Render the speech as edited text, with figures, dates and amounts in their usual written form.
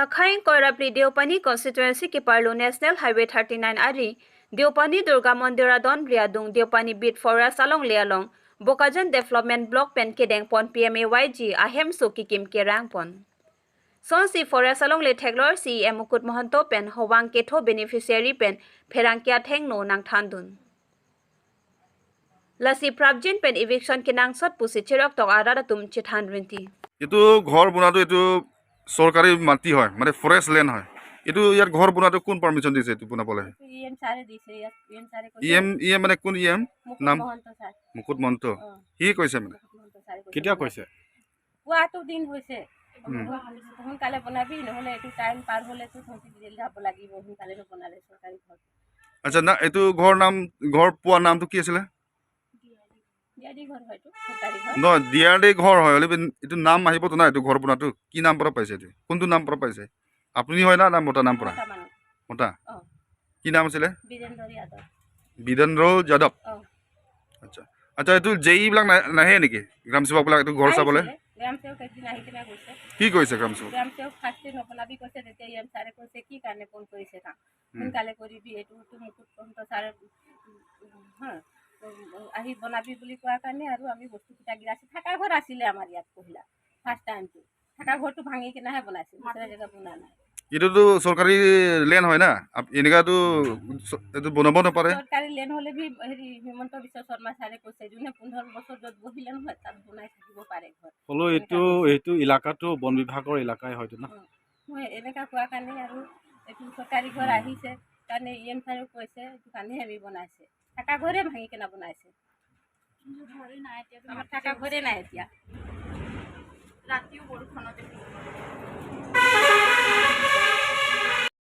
Sakhain Korapli Deopani constituency ki Parlo National Highway 39 Ari Deopani Durga Mandira Don Riadung Deopani Bit Forest along Lealong Bokajan Development Block Pen Kedeng Pon PMAYG ahemso kikim kerang pon Sonsi Forest along le theklorsi Mukut Mahanta pen howang ketho beneficiary pen pherangkya thengno nang thandun Lasi Prabjin pen eviction kinang sot pusi chirok tok arada tum chithan rinti এটো ঘৰ বনাটো এটো সরকারি মাটি হয় মানে forest land হয় এটো ইয়ার ঘর বনাটো কোন পারমিশন দিছে এটো বনাবলে ইএম সারে দিছে ইএম সারে কইছে ইএম মানে কোন ইএম নাম মহন্ত স্যার মুকুট মহন্ত কি কইছে মানে কেতিয়া কৈছে পুৱাটো দিন হৈছে সোনকালে বনাবি নহলে এইটো টাইম পাৰ হলে তো থকি দিল যাব লাগিব সোনকালে বনালে চৰকাৰী ঘৰ আচ্ছা না এটো ঘৰ নাম ঘৰ পোৱা নামটো কি আছিল দিয়াদি ঘৰ হয়তো চৰকাৰী ঘৰ ন দিয়াৰে ঘৰ হয় হলে এটো নাম আহিব তো না এটো ঘৰ বনাটো কি নাম পৰা পাইছে এটো কোনটো নাম পৰা পাইছে আপুনি হয় না মোটা নাম পৰা মোটা কি নাম আছিল বীরেন্দ্র যাদব আচ্ছা আচ্ছা এটো যেই বিলাক নাহে নেকি গ্রাম সেবক বিলাক এটো ঘর চাবলে গ্রাম সেবক একদিন আহি কিনা গৈছে কি কৈছে গ্রাম সেবক ফাৰ্ষ্টে নবনাবি কৈছে তেতিয়া ইএম সাৰে কৈছে কি কাৰণে ফোন কৰিছে কাম সোনকালে কৰিবি এইটো মুকুট মহন্ত সাৰে আহি বনাবি বুলি কোৱাৰ কাৰণে আৰু আমি বস্তু কিটা গিৰাছি থাকা ঘৰ আছিলে আমাৰ ইয়াত পহিলা ফাৰ্ষ্ট টাইমটো থাকা ঘৰটো ভাঙি কিনাহে বনাইছে দুসৰা জেগা বনা নাই এটোতো সরকারি ল্যান্ড হয় না এনেকাটো এটো বনাব নপারে সরকারি ল্যান্ড হলে বি হেৰি হিমন্ত বিশ্ব শৰ্মা সাৰে কৈছে যোনে 15 বছৰ যত বহিলে নহয় তাত বনাই থাকিব পাৰে ঘৰ হলো এইটো এলেকাটো বন বিভাগৰ এলেকাই হয়তো না মই এনেকা কোৱা কাৰণে আৰু এইটো চৰকাৰী ঘৰ আহিছে কাৰণে ইএম সাৰে কৈছে এইটো কাৰণে আমি বনাইছে থাকা ঘৰে ভাঙি কিনা বনাইছে আমাৰ থাকা ঘৰে নাই এতিয়া